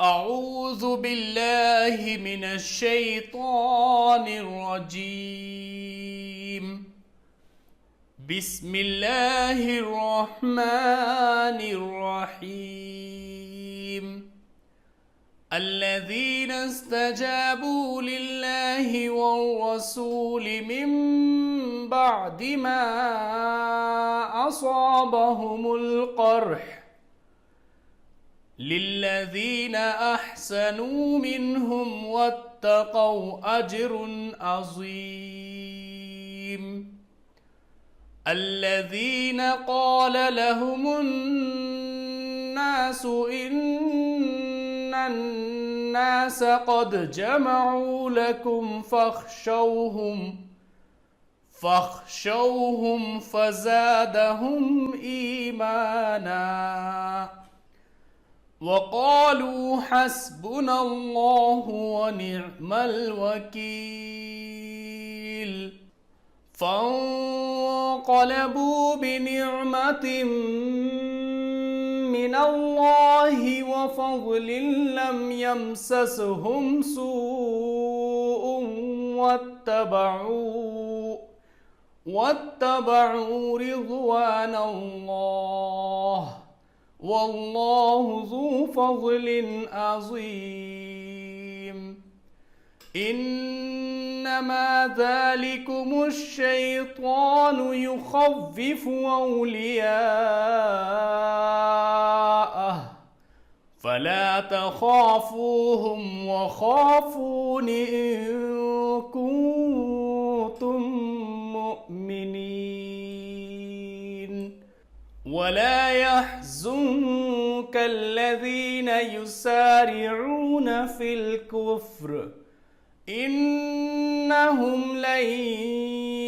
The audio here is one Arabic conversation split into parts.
أعوذ بالله من الشيطان الرجيم. بسم الله الرحمن الرحيم. الذين استجابوا لله والرسول من بعد ما أصابهم القرح للذين أحسنوا منهم واتقوا أجر عظيم. الذين قال لهم الناس إن الناس قد جمعوا لكم فاخشوهم فزادهم إيمانا وقالوا حسبنا الله ونعم الوكيل. فانقلبوا بنعمة من الله وفضل لم يمسسهم سوء واتبعوا رضوان الله والله ذو فضل عظيم. إنما ذلكم الشيطان يخوف أولياءه فلا تخافوهم وخافون إن كنتم مؤمنين. ولا يحزنك الذين يسارعون في الكفر إنهم لن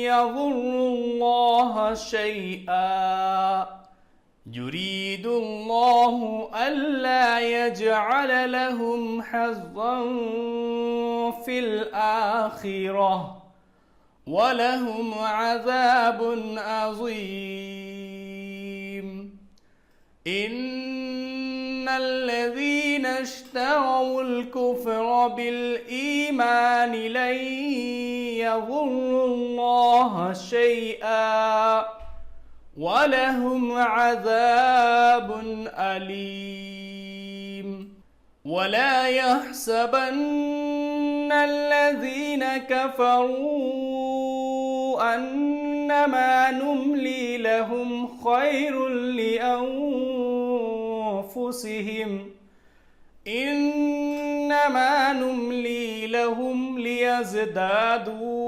يضروا الله شيئا يريد الله ألا يجعل لهم حظا في الآخرة ولهم عذاب عظيم. إن الذين اشتروا الكفر بالإيمان لن يضروا الله شيئا ولهم عذاب أليم. ولا يحسبن الذين كفروا أنما نملي لهم خير لأنفسهم إنما نملي لهم ليزدادوا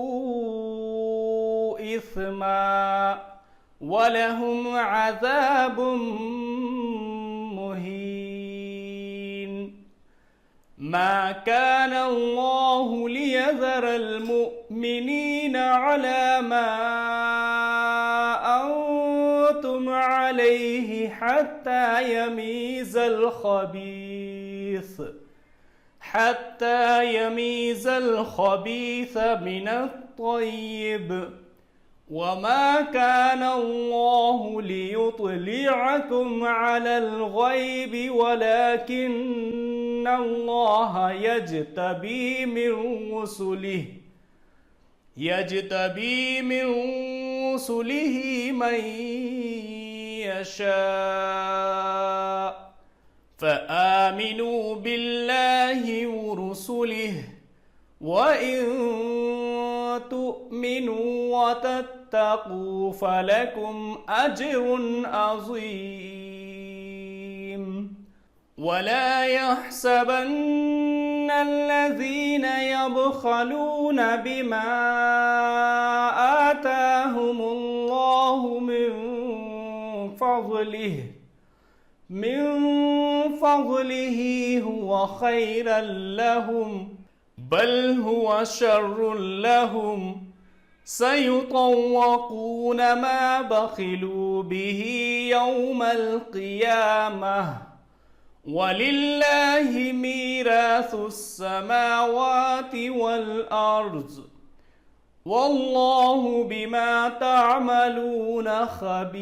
إثما ولهم عذاب مهين. ما كان الله ليذر المؤمنين على ما أنتم عليه حتى يميز الخبيث من الطيب. وما كان الله ليطلعكم على الغيب ولكن الله يجتبي من رسله من يشاء. فآمنوا بالله ورسله وإن تؤمنوا وتتقوا فلكم أجر عظيم. ولا يحسبن الذين يبخلون بما آتاهم الله من فضله هو خيرا لهم بل هو شر لهم سيطوقون ما بخلوا به يوم القيامة ولله ميراث السماوات والأرض والله بما تعملون خبير.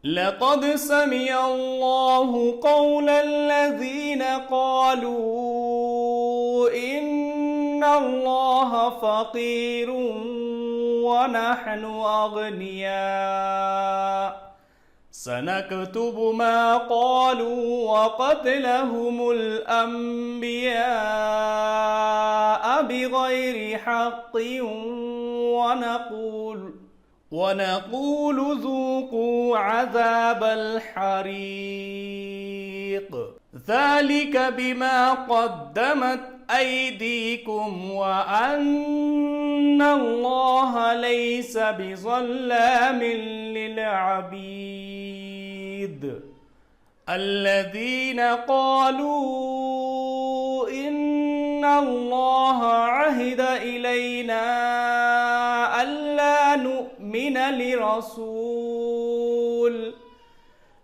لقد سمع الله قول الذين قالوا إن الله فقير ونحن أغنياء سنكتب ما قالوا وقتلهم الأنبياء بغير حق ونقول ذوقوا عذاب الحريق ذلك بما قدمت أيديكم وأن الله ليس بظلام للعبيد الذين قالوا إن الله عهد إلينا ألا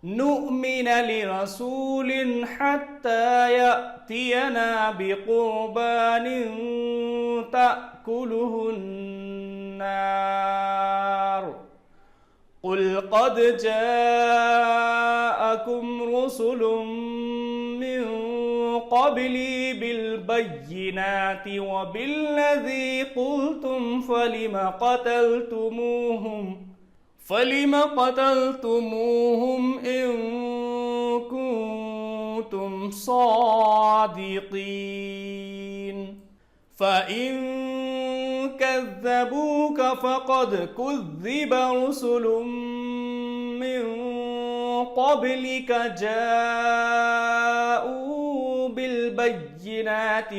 نؤمن لرسول حتى يأتينا بقربان تأكله النار قل قد جاءكم رسل من قبلي بالبينات وبالذي قلتم فلم قتلتموهم إن كنتم صادقين فإن كذبوك فقد كذب رسل من قبلك جاءوا بالبينات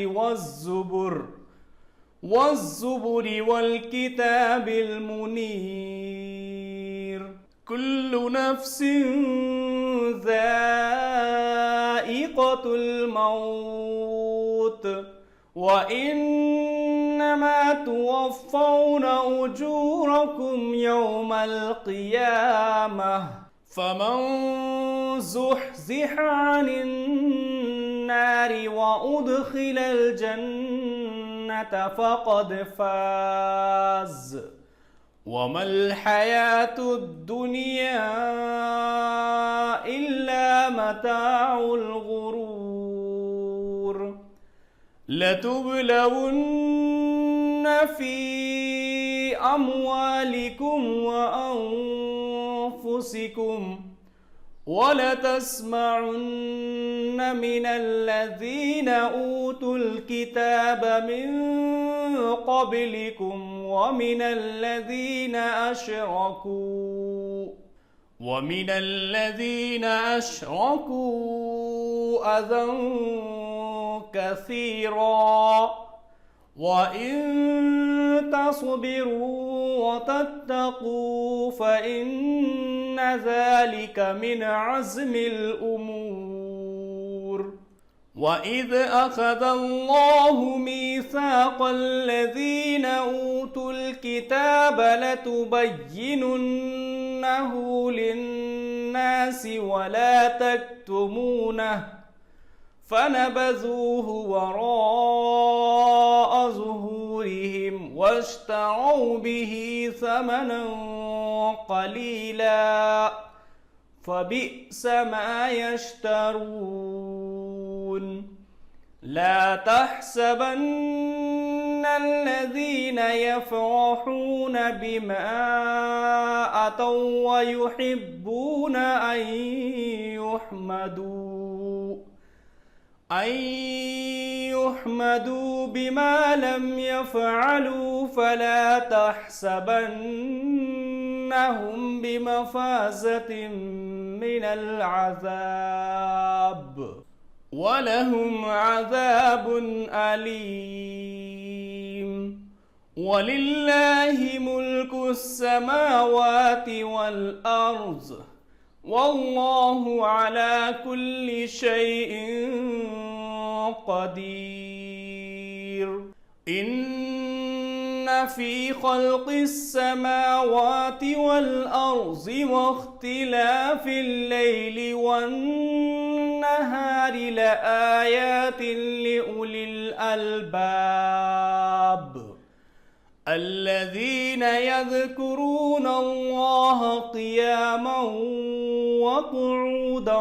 والزبر والكتاب المنير كل نفس ذائقة الموت وإنما توفون أجوركم يوم القيامة فمن زحزح عن النار وأدخل الجنة فقد فاز وما الحياة الدنيا إلا متاع الغرور لتبلون في أموالكم وأنفسكم ولتسمعن من الذين أوتوا الكتاب من قبلكم ومن الذين أشركوا أذى كثيرا وإن تصبروا وتتقوا فإن ذلك من عزم الأمور وإذ أخذ الله ميثاق الذين أوتوا الكتاب لتبيننه للناس ولا تكتمونه فنبذوه وراء ظهورهم واشتروا به ثمنا قليلا فبئس ما يشترون لا تحسبن الذين يفرحون بما أتوا ويحبون أن يحمدوا بما لم يفعلوا فلا تحسبنهم بمفازة من العذاب ولهم عذاب أليم ولله ملك السماوات والأرض والله على كل شيء قدير إن في خلق السماوات والأرض واختلاف الليل والنهار لآيات لأولي الألباب الذين يذكرون الله قياما وقعودا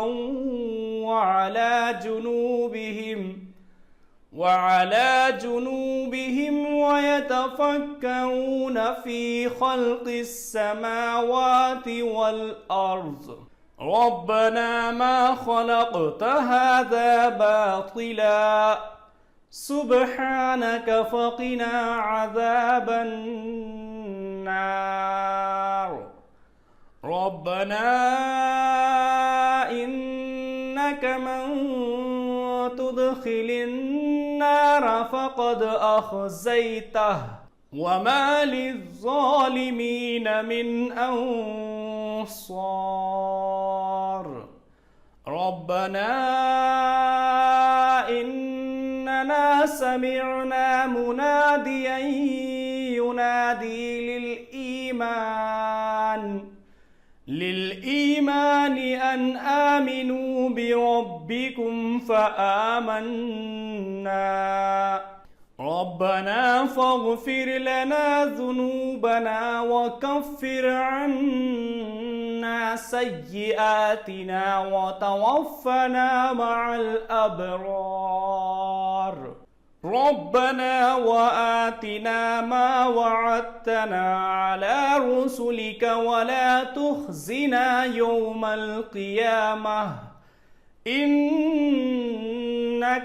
وعلى جنوبهم ويتفكرون في خلق السماوات والأرض ربنا ما خلقت هذا باطلا سبحانك فقنا عذاب النار ربنا إنك من تدخل النار فقد أخزيته وما للظالمين من أنصار ربنا إننا سمعنا مناديا ينادي للإيمان أن آمنوا بربكم فآمنا ربنا فاغفر لنا ذنوبنا وكفر عنا سيئاتنا وتوفنا مع الأبرار ربنا وآتنا ما وعدتنا على رسلك ولا تخزنا يوم القيامة إنك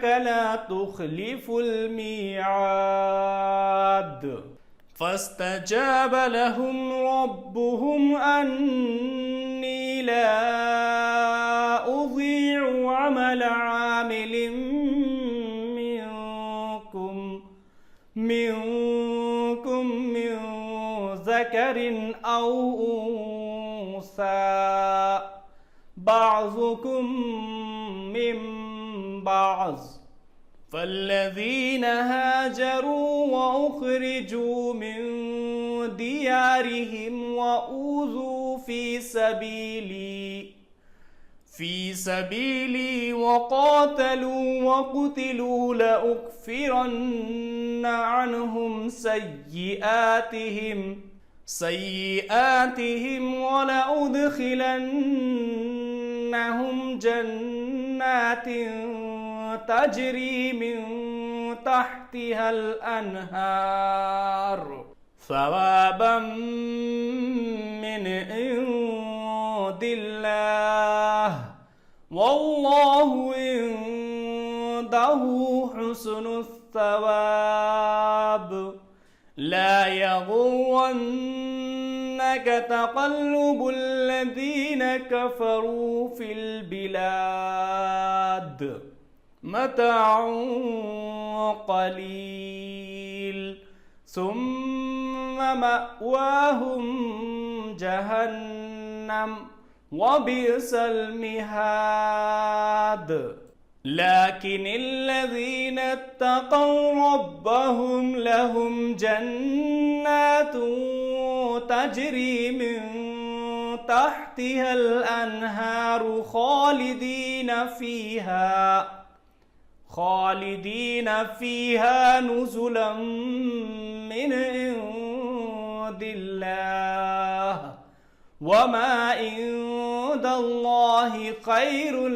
لا تخلف الميعاد فاستجاب لهم ربهم أني لا أضيع عمل عامل منكم من ذكر أو أنثى بعضكم من بعض فالذين هاجروا وأخرجوا من ديارهم وأوذوا في سبيلي وقاتلوا وقتلوا لأكفرن عنهم سيئاتهم ولأدخلنهم جنات تجري من تحتها الأنهار ثوابا من عند الله والله عنده حسن الثواب لا يغرنك تقلب الذين كفروا في البلاد متاع قليل ثم مأواهم جهنم وبئس المهاد لكن الذين اتقوا ربهم لهم جنات تجري من تحتها الأنهار خالدين فيها نزلا من عند الله وما عند الله خير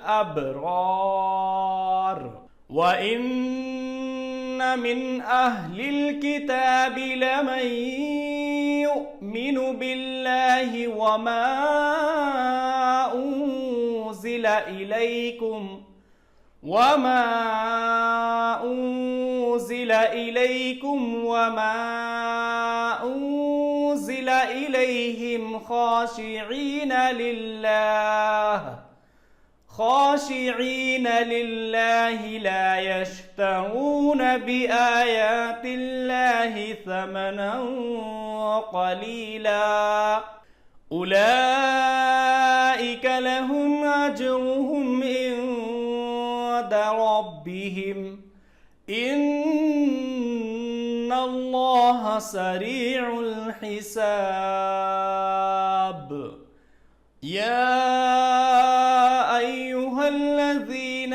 للأبرار وإن من أهل الكتاب لمن يؤمن بالله وما أنزل إليكم وما أنزل إليهم خاشعين لله لا يشترون بآيات الله ثمنا قليلا أولئك لهم أجرهم عند ربهم إن الله سريع الحساب يا أيها الذين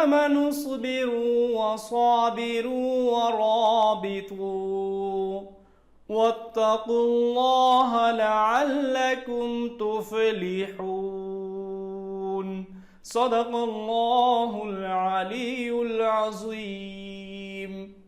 آمنوا اصبروا وصابروا ورابطوا واتقوا الله لعلكم تفلحون. صدق الله العلي العظيم.